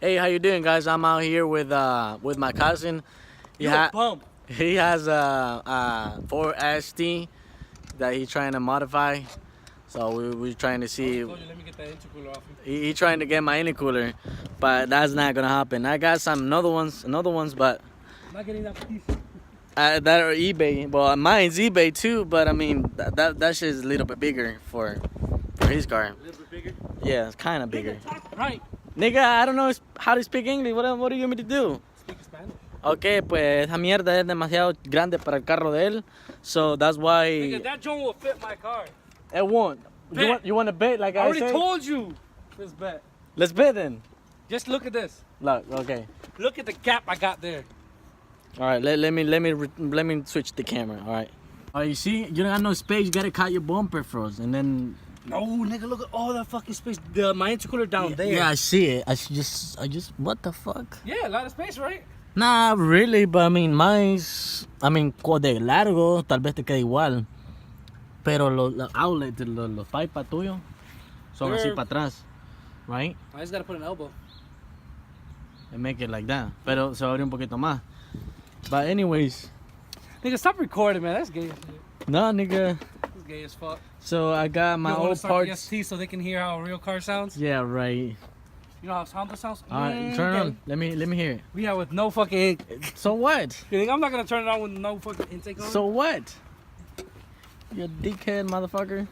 Hey, how you doing, guys? I'm out here with my cousin. He he has a 4ST that he's trying to modify. So we're trying to see. Let me get that intercooler off him. He trying to get my intercooler, but that's not gonna happen. I got some another ones, but I'm not getting that piece. that are eBay. Well, mine's eBay too, but I mean that shit is a little bit bigger for his car. A little bit bigger. Yeah, it's kind of bigger. Right. Nigga, I don't know how to speak English. What do you want me to do? Speak Spanish. Okay, pues esa mierda es demasiado grande para el carro de él. So that's why. Nigga, that joint will fit my car. It won't. You want to bet like I already said? told you. Let's bet. Let's bet then. Just look at this. Look, okay. Look at the gap I got there. All right, let me switch the camera. All right. Oh, you see, you don't got no space. You gotta cut your bumper first, and then. No, nigga, look at all that fucking space. My intercooler down there. Yeah, I see it. I just, what the fuck? Yeah, a lot of space, right? Nah, really, but I mean, mine's, de largo, tal vez te quede igual. Pero los outlets, los pipes tuyos, son así para atrás, right? I just gotta put an elbow. And make it like that. Pero se va a abrir un poquito más. But anyways. Nigga, stop recording, man. That's gay. No, nigga. That's gay as fuck. So I got my old parts. The ST so they can hear how a real car sounds. Yeah, right. You know how Honda sounds? All right, turn it on. Let me hear it. We have with no fucking. So what? You think I'm not gonna turn it on with no fucking intake on? So what? You dickhead motherfucker.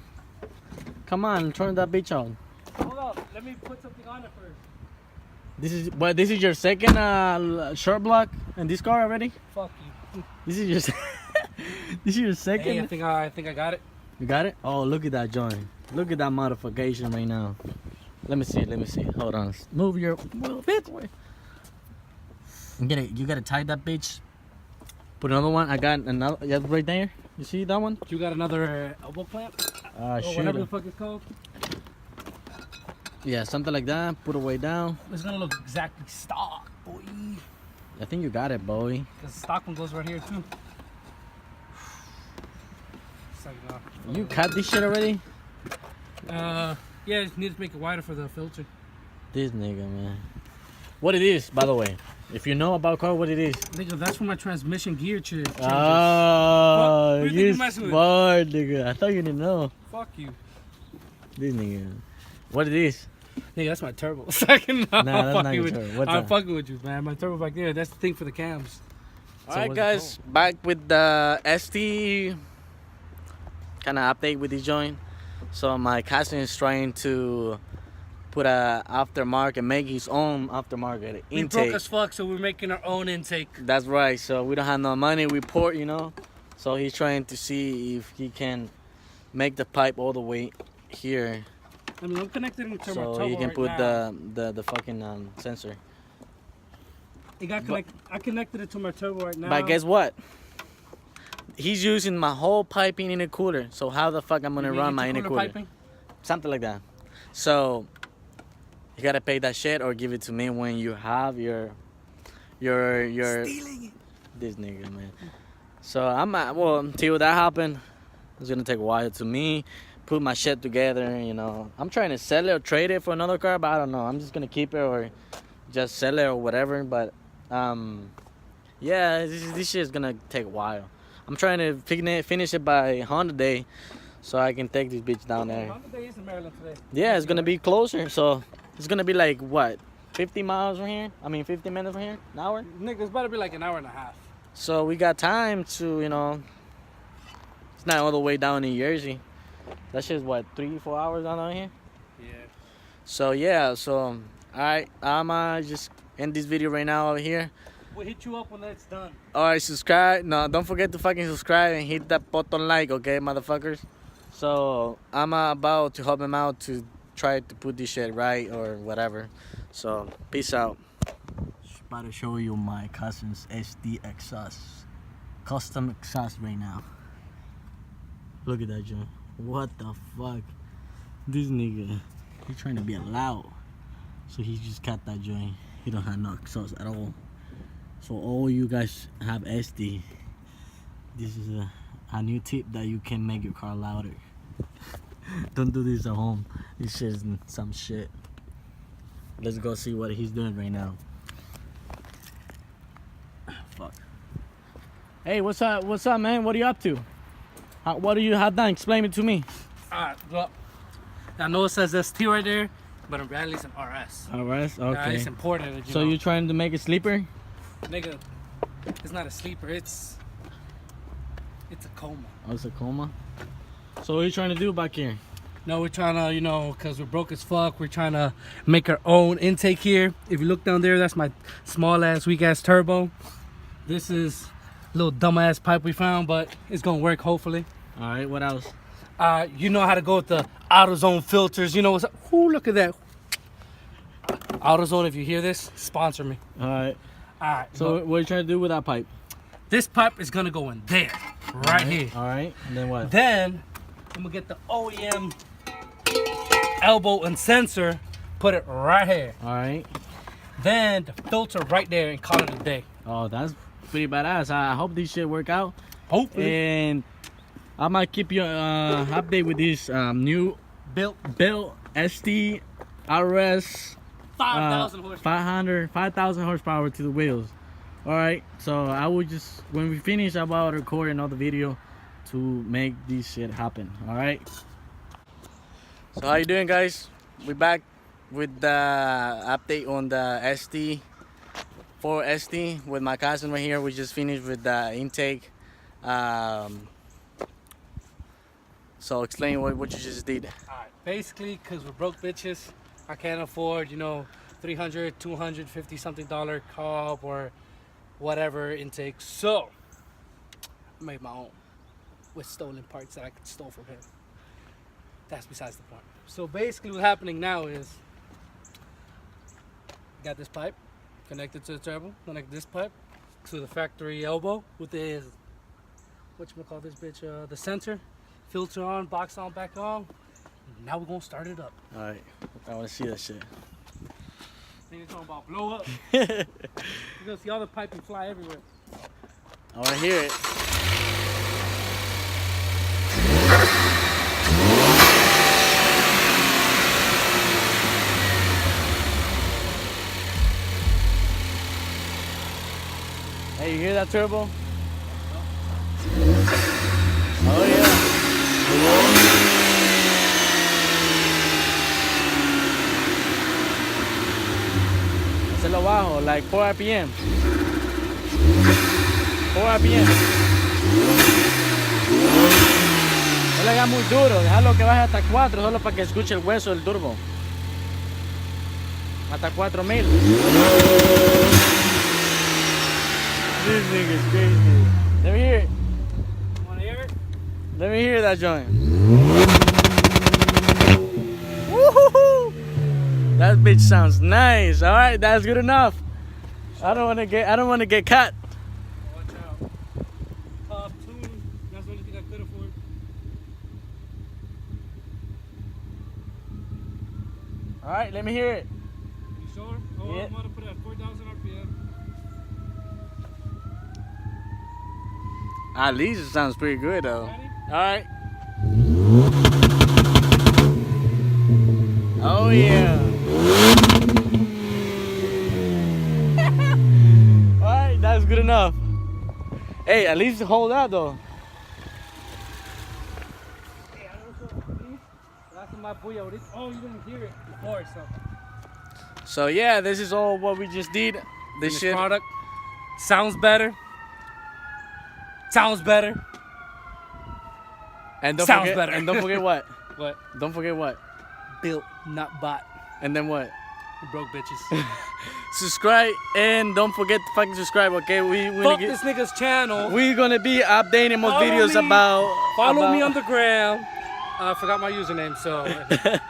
Come on, turn that bitch on. Hold up, let me put something on it first. This is your second short block in this car already? Fuck you. This is your this is your second. Hey, I think I got it. You got it? Oh, look at that joint. Look at that modification right now. Let me see. Hold on. Move your this way. You gotta tie that bitch. Put another one. I got another. Yeah, right there. You see that one? You got another elbow clamp? Or whatever the fuck it's called. Yeah, something like that. Put it way down. It's gonna look exactly stock, boy. I think you got it, boy. Cause the stock one goes right here too. You cut this shit already? Yeah, just need to make it wider for the filter. This nigga, man. What it is, by the way. If you know about car, what it is. Nigga, that's for my transmission gear changes. Oh, you smart, nigga. I thought you didn't know. Fuck you. This nigga. What it is? Nigga, that's my turbo. Nah, that's not your turbo. I'm fucking with you, man. My turbo back there, that's the thing for the cams. Alright, guys. Back with the ST kind of update with this joint. So my cousin is trying to put a aftermarket, make his own aftermarket intake. We broke as fuck, so we're making our own intake. That's right. So we don't have no money. We port, you know. So he's trying to see if he can make the pipe all the way here. I mean, I'm connected to my turbo so he can right put now. the fucking sensor. It got connected. I connected it to my turbo right now. But guess what? He's using my whole piping in a cooler. So how the fuck I'm gonna run my intercooler? Piping? Something like that. So you gotta pay that shit or give it to me when you have your stealing it. This nigga, man. So until that happen, it's gonna take a while to me put my shit together. You know, I'm trying to sell it or trade it for another car, but I don't know. I'm just gonna keep it or just sell it or whatever. But yeah, this shit is gonna take a while. I'm trying to finish it by Honda Day, so I can take this bitch down there. Honda Day is in Maryland today. Yeah, it's gonna be closer, so it's gonna be like what, 50 miles from here? 50 minutes from here, an hour? Nigga, it's about to be like an hour and a half. So we got time to, you know. It's not all the way down in Jersey. That shit's what, 3-4 hours down here? Yeah. So yeah, so alright, I'ma just end this video right now over here. We'll hit you up when that's done. Alright, subscribe. No, don't forget to fucking subscribe and hit that button like, okay, motherfuckers? So I'm about to help him out to try to put this shit right or whatever. So peace out. Just about to show you my cousin's SD exhaust. Custom exhaust right now. Look at that joint. What the fuck? This nigga, he's trying to be loud. So he just cut that joint. He don't have no exhaust at all. So all you guys have SD, this is a new tip that you can make your car louder. Don't do this at home. This is some shit. Let's go see what he's doing right now. Fuck. Hey, what's up? What's up, man? What are you up to? What do you have done? Explain it to me. Alright, well, I know it says ST right there, but in reality it's an RS. RS? Okay. It's important. So you're trying to make a sleeper? Nigga, it's not a sleeper, it's a coma. Oh, it's a coma? So what are you trying to do back here? No, we're trying to, you know, because we're broke as fuck, we're trying to make our own intake here. If you look down there, that's my small ass, weak ass turbo. This is a little dumb ass pipe we found, but it's gonna work hopefully. Alright, what else? You know how to go with the AutoZone filters. You know what's up? Ooh, look at that. AutoZone, if you hear this, sponsor me. Alright. Alright. So what are you trying to do with that pipe? This pipe is gonna go in there, right here. Alright, and then what? Then I'm gonna get the OEM elbow and sensor, put it right here. Alright. Then the filter right there and call it a day. Oh, that's pretty badass. I hope these shit work out. Hopefully. And I might keep you update with this new built ST RS 5,000 horsepower. 5,000 horsepower to the wheels. All right, so I will just, when we finish, I will record another video to make this shit happen. All right. So how you doing, guys? We're back with the update on the ST4 ST with my cousin right here. We just finished with the intake. So explain what you just did. Alright, basically, because we're broke bitches, I can't afford, you know, $300, $250 something carb or whatever intake. So I made my own with stolen parts that I could steal from him. That's besides the point. So basically what's happening now is got this pipe connected to the turbo, connect this pipe to the factory elbow with the, whatchamacall this bitch, the sensor, filter on, box on, back on. Now we're gonna start it up. Alright, I want to see that shit. Niggas talking about blow up. You're gonna see all the piping fly everywhere. I want to hear it. Hey, you hear that turbo? Oh yeah. Hacerlo bajo, like 4 RPM. 4 RPM. No le hagas muy duro, déjalo que baje hasta 4, solo para que escuche el hueso del turbo. Hasta 4,000. This nigga's crazy. Let me hear it. You wanna hear it? Let me hear that joint. Woohoo! That bitch sounds nice. All right, that's good enough. I don't want to get cut. Watch out. Top tune. That's the only thing I could afford. All right, let me hear it. You sure? Oh, Yeah. I'm gonna put it at 4,000 RPM. At least it sounds pretty good though. Ready? All right. Oh yeah. All right, that's good enough. Hey, at least hold out though. Hey, I don't know if that's my boy. Oh, you didn't hear it before, so. So yeah, this is all what we just did. This Finished shit. product sounds better. Sounds better. And don't Sounds forget, better. And don't forget what? What? Don't forget what? Built, not bought. And then what? You broke bitches. Subscribe and don't forget to fucking subscribe, okay? Fuck this nigga's channel. We're gonna be updating more Follow videos me. about. Follow me on the gram. I forgot my username, so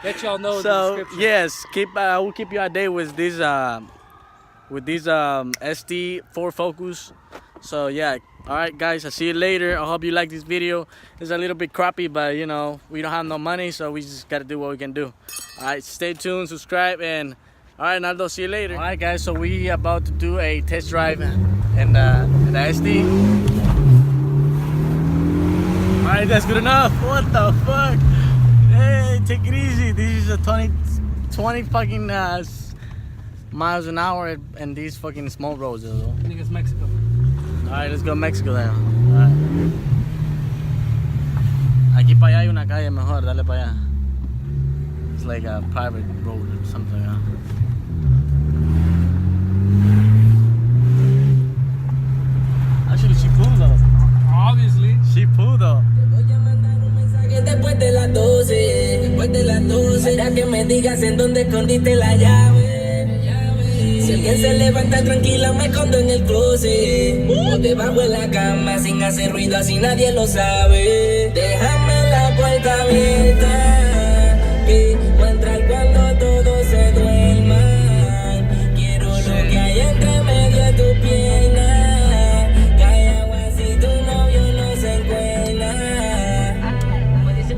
let y'all know in the So description. yes, I will keep you updated with this ST4 Focus. So yeah, all right guys, I'll see you later. I hope you like this video. It's a little bit crappy, but you know we don't have no money, so we just gotta do what we can do. All right, stay tuned, subscribe, and all right, Naldo, see you later. All right guys, so we about to do a test drive in the ST. All right, that's good enough. What the fuck? Hey, take it easy. This is a 2020 fucking miles an hour in these fucking small roads, though. I think it's Mexico. Alright, let's go Mexico then. Alright. Aquí para allá hay una calle mejor, dale para allá. It's like a private road or something like that. Actually, she pulled though. Obviously. She pulled though. Voy a mandar un mensaje después de las 12, después de las 12, para que me digas en dónde escondiste la llave. Si alguien se levanta tranquila me escondo en el closet o debajo de la cama sin hacer ruido así nadie lo sabe. Déjame la puerta abierta que voy a entrar cuando todos se duerman. Quiero lo que hay entre medio de tu pierna. Cae agua si tu novio no se encuentra.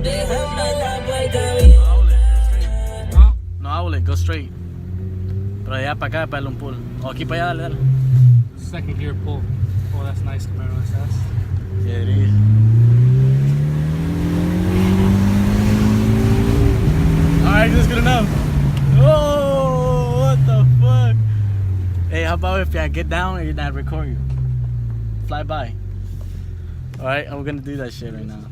Déjame la puerta abierta. No hable, go straight. Pero allá para acá, para darle un pull. O aquí para allá, dale. Second gear pull. Oh, that's nice compared to this. Yeah, it is. Alright, that's good enough. Oh, what the fuck? Hey, how about if I get down and I record you? Fly by. Alright, and we're gonna do that shit right now.